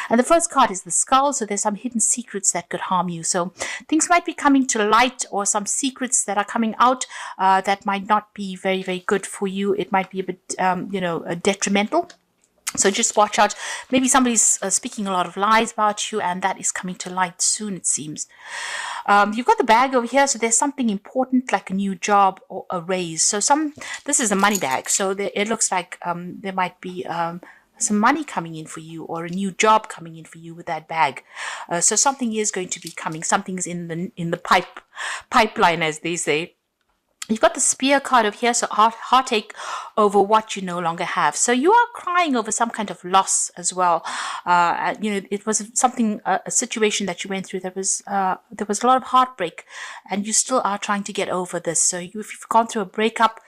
And the first card is the skull. So there's some hidden secrets that could harm you. So things might be coming to light, or some secrets that are coming out that might not be very, very good for you. It might be a bit, detrimental. So just watch out. Maybe somebody's speaking a lot of lies about you, and that is coming to light soon, it seems. You've got the bag over here, so there's something important like a new job or a raise. So this is a money bag, so it looks like there might be some money coming in for you, or a new job coming in for you with that bag. So something is going to be coming. Something's in the pipeline, as they say. You've got the spear card over here, so heartache over what you no longer have. So you are crying over some kind of loss as well. It was a situation that you went through. There was a lot of heartbreak, and you still are trying to get over this. So if you've gone through a breakup,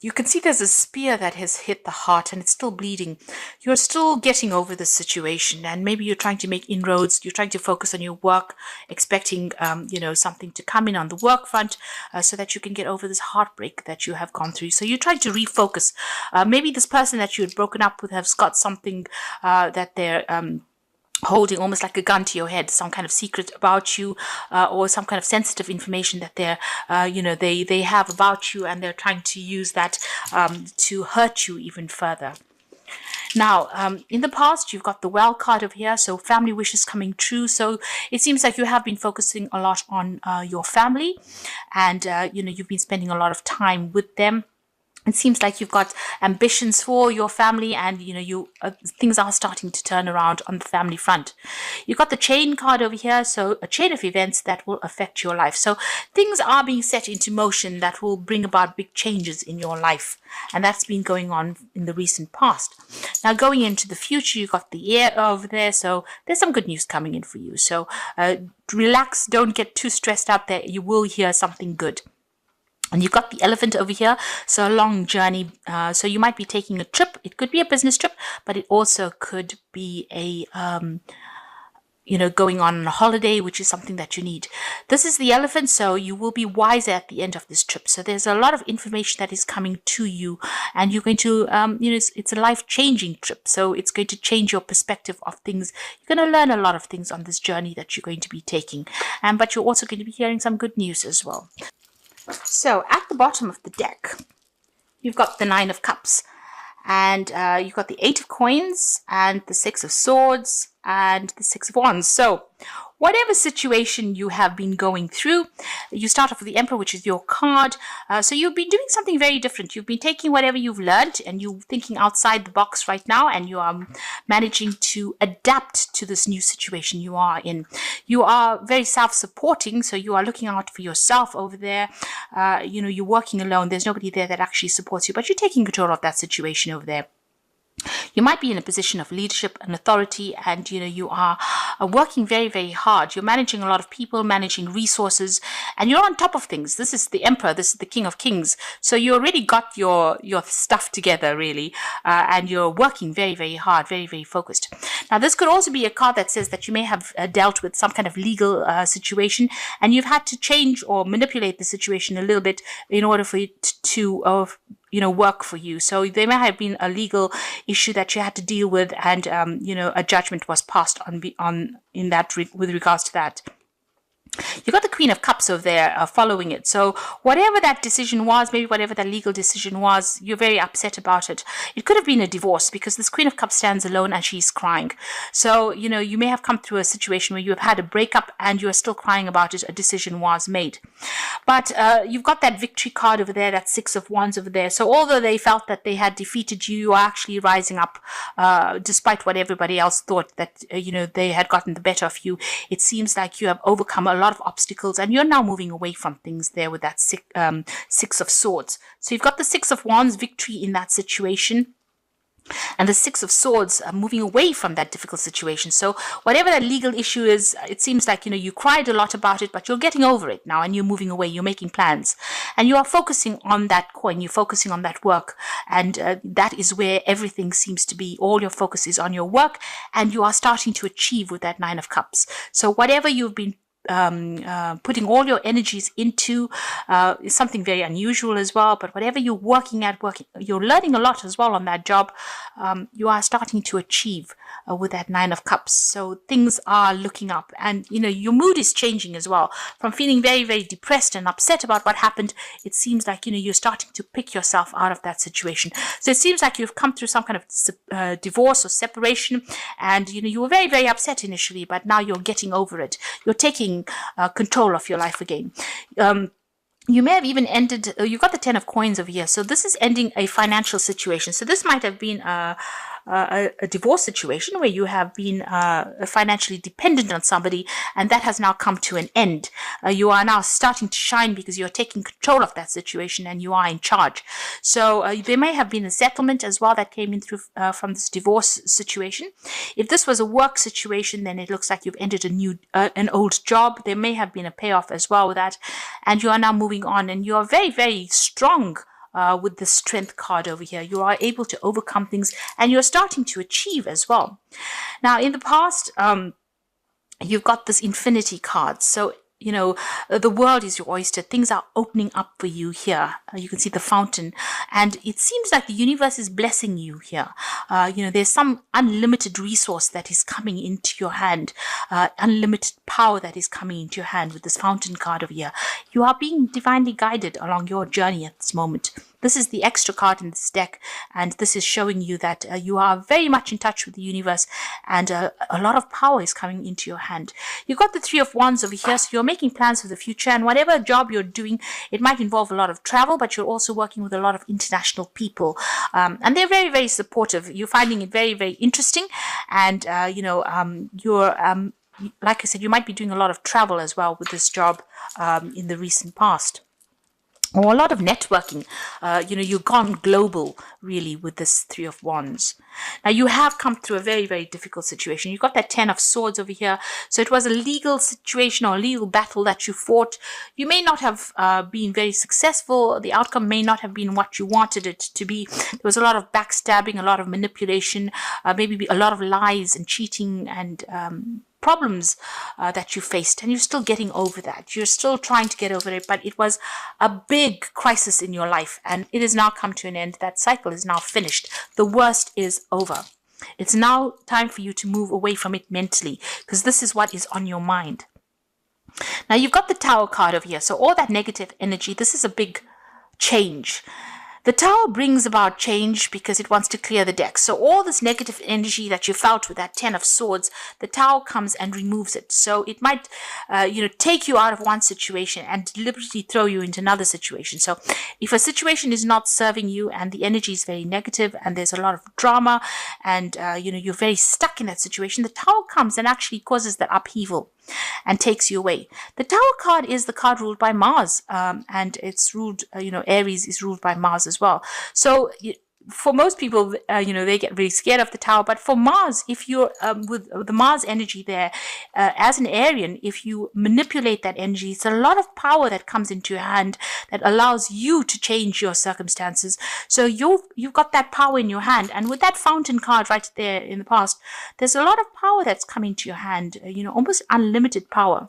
you can see there's a spear that has hit the heart and it's still bleeding. You're still getting over this situation, and maybe you're trying to make inroads. You're trying to focus on your work, expecting, something to come in on the work front so that you can get over this heartbreak that you have gone through. So you're trying to refocus. Maybe this person that you had broken up with has got something that they're holding almost like a gun to your head, some kind of secret about you, or some kind of sensitive information that they have about you, and they're trying to use that to hurt you even further. Now, in the past, you've got the well card over here, so family wishes coming true. So it seems like you have been focusing a lot on your family, and you've been spending a lot of time with them. It seems like you've got ambitions for your family, and things are starting to turn around on the family front. You've got the chain card over here, so a chain of events that will affect your life. So things are being set into motion that will bring about big changes in your life, and that's been going on in the recent past. Now, going into the future, you've got the air over there, so there's some good news coming in for you. So relax, don't get too stressed out there. You will hear something good. And you've got the elephant over here, so a long journey. So you might be taking a trip. It could be a business trip, but it also could be a, going on a holiday, which is something that you need. This is the elephant, so you will be wiser at the end of this trip. So there's a lot of information that is coming to you, and you're going to, it's a life-changing trip. So it's going to change your perspective of things. You're going to learn a lot of things on this journey that you're going to be taking. But you're also going to be hearing some good news as well. So at the bottom of the deck, you've got the 9 of Cups, and you've got the 8 of Coins, and the 6 of Swords, and the 6 of Wands. So whatever situation you have been going through, you start off with the Emperor, which is your card. So you've been doing something very different. You've been taking whatever you've learned, and you're thinking outside the box right now, and you are managing to adapt to this new situation you are in. You are very self-supporting, so you are looking out for yourself over there. You're working alone. There's nobody there that actually supports you, but you're taking control of that situation over there. You might be in a position of leadership and authority, and you are working very, very hard. You're managing a lot of people, managing resources, and you're on top of things. This is the Emperor. This is the King of Kings. So you already got your stuff together, really, and you're working very, very hard, very, very focused. Now, this could also be a card that says that you may have dealt with some kind of legal situation, and you've had to change or manipulate the situation a little bit in order for it to work for you. So there may have been a legal issue that you had to deal with, and a judgment was passed on in that with regards to that. You've got the Queen of Cups over there following it. So whatever that decision was, maybe whatever that legal decision was, you're very upset about it. It could have been a divorce, because this Queen of Cups stands alone and she's crying. So, you may have come through a situation where you have had a breakup and you're still crying about it. A decision was made. But you've got that victory card over there, that 6 of Wands over there. So although they felt that they had defeated you, you are actually rising up despite what everybody else thought, that, they had gotten the better of you. It seems like you have overcome a lot of obstacles, and you're now moving away from things there with that 6 of Swords. So you've got the 6 of Wands, victory in that situation, and the 6 of Swords are moving away from that difficult situation. So whatever that legal issue is, it seems like, you cried a lot about it, but you're getting over it now, and you're moving away. You're making plans, and you are focusing on that coin. You're focusing on that work, and that is where everything seems to be. All your focus is on your work, and you are starting to achieve with that 9 of Cups. So whatever you've been putting all your energies into is something very unusual as well. But whatever you're working, you're learning a lot as well on that job. You are starting to achieve. with that Nine of Cups. So things are looking up, and your mood is changing as well. From feeling very, very depressed and upset about what happened, it seems like you're starting to pick yourself out of that situation. So it seems like you've come through some kind of divorce or separation, and you were very, very upset initially, but now you're getting over it. You're taking control of your life again. You may have even ended, you've got the 10 of coins over here. So this is ending a financial situation. So this might have been a divorce situation where you have been financially dependent on somebody, and that has now come to an end. You are now starting to shine because you're taking control of that situation and you are in charge. So there may have been a settlement as well that came in through from this divorce situation. If this was a work situation, then it looks like you've ended an old job. There may have been a payoff as well with that, and you are now moving on, and you are very, very strong. With the Strength card over here, you are able to overcome things, and you're starting to achieve as well. Now, in the past, you've got this Infinity card. So, the world is your oyster. Things are opening up for you here. You can see the fountain, and it seems like the universe is blessing you here. There's some unlimited resource that is coming into your hand, unlimited power that is coming into your hand with this fountain card over here. You are being divinely guided along your journey at this moment. This is the extra card in this deck, and this is showing you that you are very much in touch with the universe, and a lot of power is coming into your hand. You've got the Three of Wands over here, so you're making plans for the future, and whatever job you're doing, it might involve a lot of travel, but you're also working with a lot of international people, and they're very, very supportive. You're finding it very, very interesting, and you're like I said, you might be doing a lot of travel as well with this job in the recent past. Or a lot of networking. You've gone global, really, with this Three of Wands. Now, you have come through a very, very difficult situation. You've got that 10 of Swords over here. So it was a legal situation or a legal battle that you fought. You may not have been very successful. The outcome may not have been what you wanted it to be. There was a lot of backstabbing, a lot of manipulation, maybe a lot of lies and cheating and problems that you faced, and you're still getting over that. You're still trying to get over it, but it was a big crisis in your life, and it has now come to an end. That cycle is now finished. The worst is over. It's now time for you to move away from it mentally, because this is what is on your mind. Now, you've got the Tower card over here, so all that negative energy, this is a big change. The Tower brings about change because it wants to clear the deck. So all this negative energy that you felt with that 10 of Swords, the Tower comes and removes it. So it might, take you out of one situation and deliberately throw you into another situation. So if a situation is not serving you and the energy is very negative and there's a lot of drama and, you're very stuck in that situation, the Tower comes and actually causes that upheaval and takes you away. The Tower card is the card ruled by Mars, and it's ruled, Aries is ruled by Mars as well. So for most people, they get really scared of the Tower. But for Mars, if you're with the Mars energy there, as an Arian, if you manipulate that energy, it's a lot of power that comes into your hand that allows you to change your circumstances. So you've got that power in your hand. And with that Fountain card right there in the past, there's a lot of power that's coming to your hand, almost unlimited power.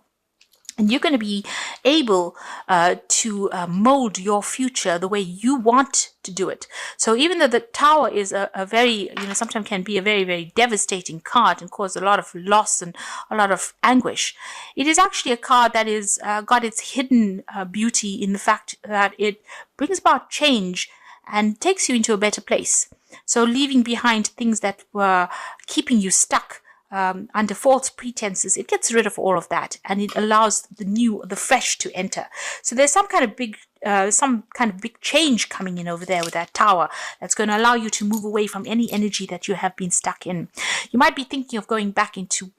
And you're going to be able to mold your future the way you want to do it. So even though the Tower is a very, sometimes can be a very, very devastating card and cause a lot of loss and a lot of anguish, it is actually a card that is got its hidden beauty in the fact that it brings about change and takes you into a better place. So leaving behind things that were keeping you stuck under false pretenses, it gets rid of all of that, and it allows the fresh to enter. So there's some kind of big change coming in over there with that Tower that's going to allow you to move away from any energy that you have been stuck in. You might be thinking of going back into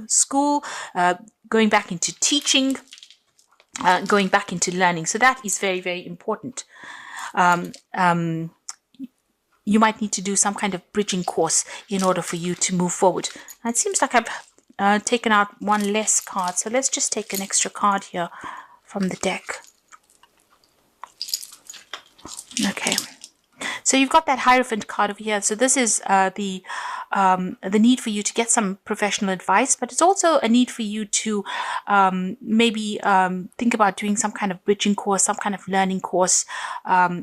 school, going back into teaching, going back into learning. So that is very, very important. You might need to do some kind of bridging course in order for you to move forward. Now, it seems like I've taken out one less card. So let's just take an extra card here from the deck. Okay. So you've got that Hierophant card over here. So this is the the need for you to get some professional advice, but it's also a need for you to maybe think about doing some kind of bridging course, some kind of learning course.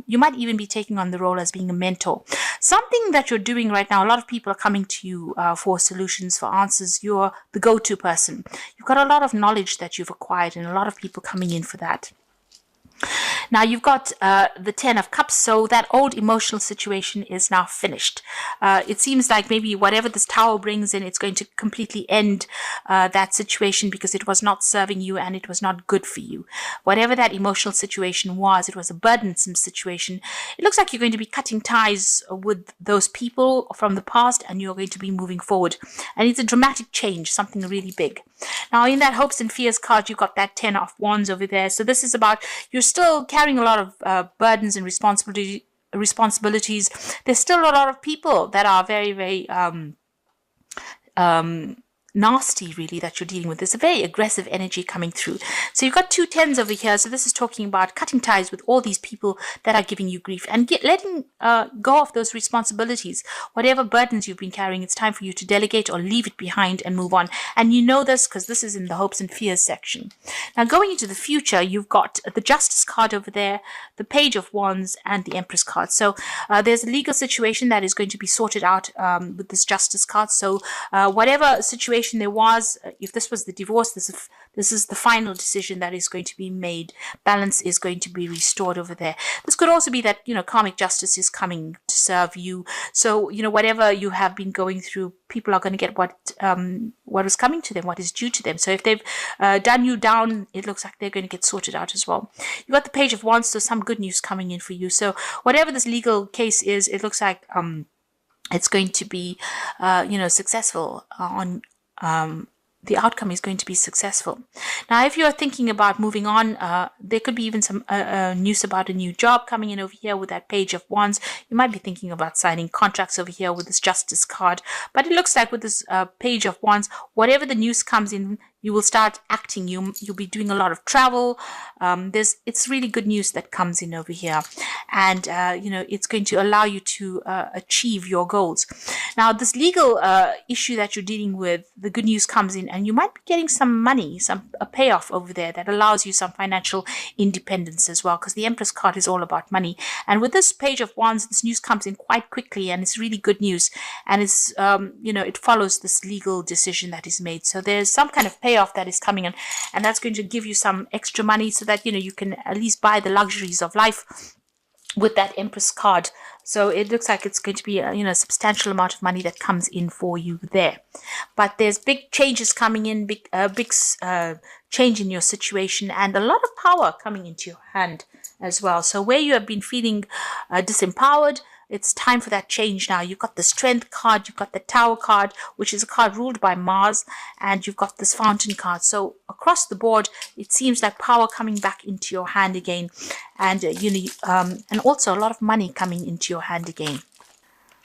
You might even be taking on the role as being a mentor. Something that you're doing right now, a lot of people are coming to you for solutions, for answers. You're the go-to person. You've got a lot of knowledge that you've acquired and a lot of people coming in for that. Now you've got the 10 of Cups, so that old emotional situation is now finished. It seems like maybe whatever this Tower brings in, it's going to completely end that situation because it was not serving you and it was not good for you. Whatever that emotional situation was, it was a burdensome situation. It looks like you're going to be cutting ties with those people from the past and you're going to be moving forward. And it's a dramatic change, something really big. Now in that Hopes and Fears card, you've got that 10 of Wands over there. So this is about you're still carrying a lot of burdens and responsibilities. There's still a lot of people that are very, very nasty, really, that you're dealing with. There's a very aggressive energy coming through. So you've got 2 10s over here. So this is talking about cutting ties with all these people that are giving you grief and letting go of those responsibilities. Whatever burdens you've been carrying, it's time for you to delegate or leave it behind and move on. And you know this because this is in the Hopes and Fears section. Now going into the future, you've got the Justice card over there, the Page of Wands, and the Empress card. So there's a legal situation that is going to be sorted out with this Justice card. So whatever situation there was, if this was the divorce, this is the final decision that is going to be made. Balance is going to be restored over there. This could also be that, karmic justice is coming to serve you. So, whatever you have been going through, people are going to get what is coming to them, what is due to them. So if they've done you down, it looks like they're going to get sorted out as well. You've got the Page of Wands, so some good news coming in for you. So whatever this legal case is, it looks like it's going to be, successful on the outcome is going to be successful. Now, if you're thinking about moving on, there could be even some news about a new job coming in over here with that Page of Wands. You might be thinking about signing contracts over here with this Justice card. But it looks like with this Page of Wands, whatever the news comes in, you will start acting. You'll be doing a lot of travel. It's really good news that comes in over here. And, it's going to allow you to achieve your goals. Now, this legal issue that you're dealing with, the good news comes in and you might be getting some money, a payoff over there that allows you some financial independence as well, because the Empress card is all about money. And with this Page of Wands, this news comes in quite quickly and it's really good news. And it's, it follows this legal decision that is made. So there's some kind of payoff that is coming in, and that's going to give you some extra money so that you can at least buy the luxuries of life with that Empress card. So it looks like it's going to be a substantial amount of money that comes in for you there. But there's big changes coming in, big change in your situation, and a lot of power coming into your hand as well. So where you have been feeling disempowered, it's time for that change now. You've got the Strength card, you've got the Tower card, which is a card ruled by Mars, and you've got this Fountain card. So across the board, it seems like power coming back into your hand again, and and also a lot of money coming into your hand again.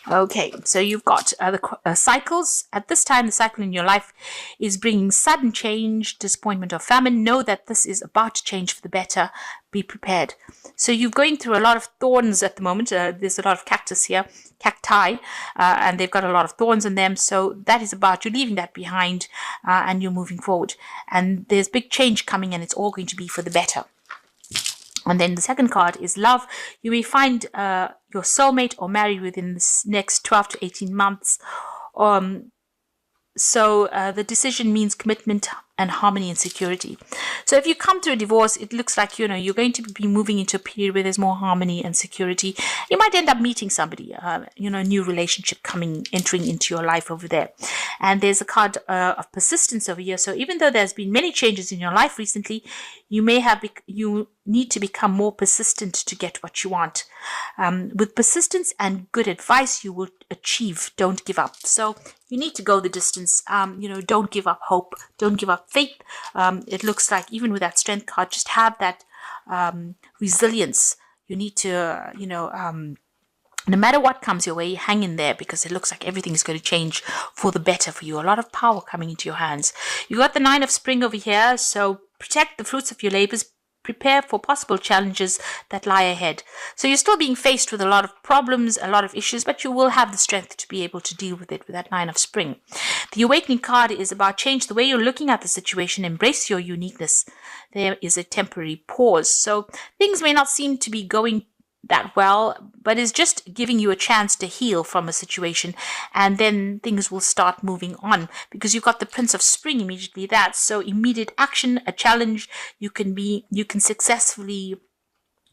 Okay, so you've got the cycles. At this time, the cycle in your life is bringing sudden change, disappointment, or famine. Know that this is about to change for the better. Be prepared. So you're going through a lot of thorns at the moment. There's a lot of cactus here, cacti, and they've got a lot of thorns in them. So that is about you leaving that behind and you're moving forward. And there's big change coming and it's all going to be for the better. And then the second card is love. You may find your soulmate or marry within the next 12 to 18 months. So the decision means commitment and harmony and security. So if you come to a divorce, it looks like, you're going to be moving into a period where there's more harmony and security. You might end up meeting somebody, a new relationship entering into your life over there. And there's a card of persistence over here. So even though there's been many changes in your life recently, you need to become more persistent to get what you want. With persistence and good advice, you will achieve. Don't give up. So you need to go the distance. Don't give up hope. Don't give up faith. It looks like even with that Strength card, just have that resilience. You need to, no matter what comes your way, hang in there, because it looks like everything is going to change for the better for you. A lot of power coming into your hands. You got the Nine of Spring over here. So protect the fruits of your labors. prepare for possible challenges that lie ahead. So you're still being faced with a lot of problems, a lot of issues, but you will have the strength to be able to deal with it with that Nine of Spring. The Awakening card is about change the way you're looking at the situation, embrace your uniqueness. There is a temporary pause. So things may not seem to be going that well, but is just giving you a chance to heal from a situation, and then things will start moving on, because you've got the Prince of Spring immediately. That's so immediate action, a challenge you can successfully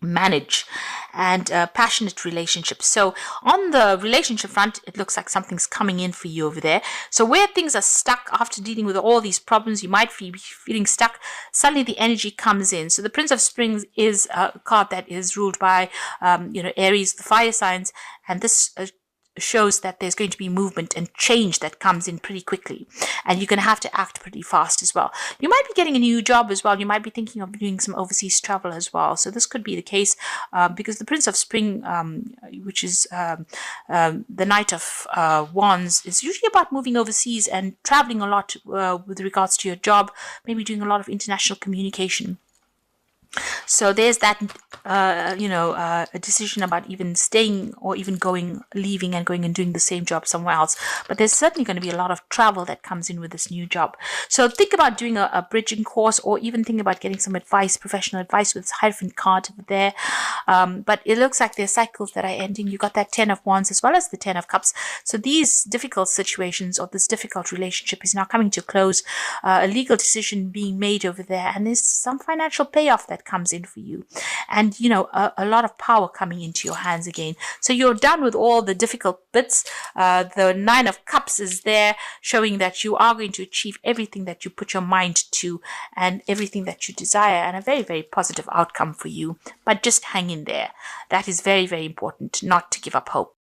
manage, and passionate relationships. So on the relationship front, it looks like something's coming in for you over there. So where things are stuck after dealing with all these problems, you might be feeling stuck, suddenly the energy comes in. So the Prince of Springs is a card that is ruled by Aries, the fire signs, and this shows that there's going to be movement and change that comes in pretty quickly, and you're going to have to act pretty fast as well. You might be getting a new job as well. You might be thinking of doing some overseas travel as well. So this could be the case, because the Prince of Spring, which is the Knight of Wands, is usually about moving overseas and traveling a lot with regards to your job, maybe doing a lot of international communication. So there's that, a decision about even staying or even leaving and going and doing the same job somewhere else. But there's certainly going to be a lot of travel that comes in with this new job. So think about doing a bridging course, or even think about getting some advice, professional advice, with this Hierophant card there. But it looks like there's cycles that are ending. You got that 10 of Wands as well as the 10 of Cups. So these difficult situations, or this difficult relationship, is now coming to a close. A legal decision being made over there, and there's some financial payoff that comes in for you, and a lot of power coming into your hands again. So you're done with all the difficult bits. The Nine of Cups is there, showing that you are going to achieve everything that you put your mind to and everything that you desire, and a very, very positive outcome for you. But just hang in there. That is very, very important, not to give up hope.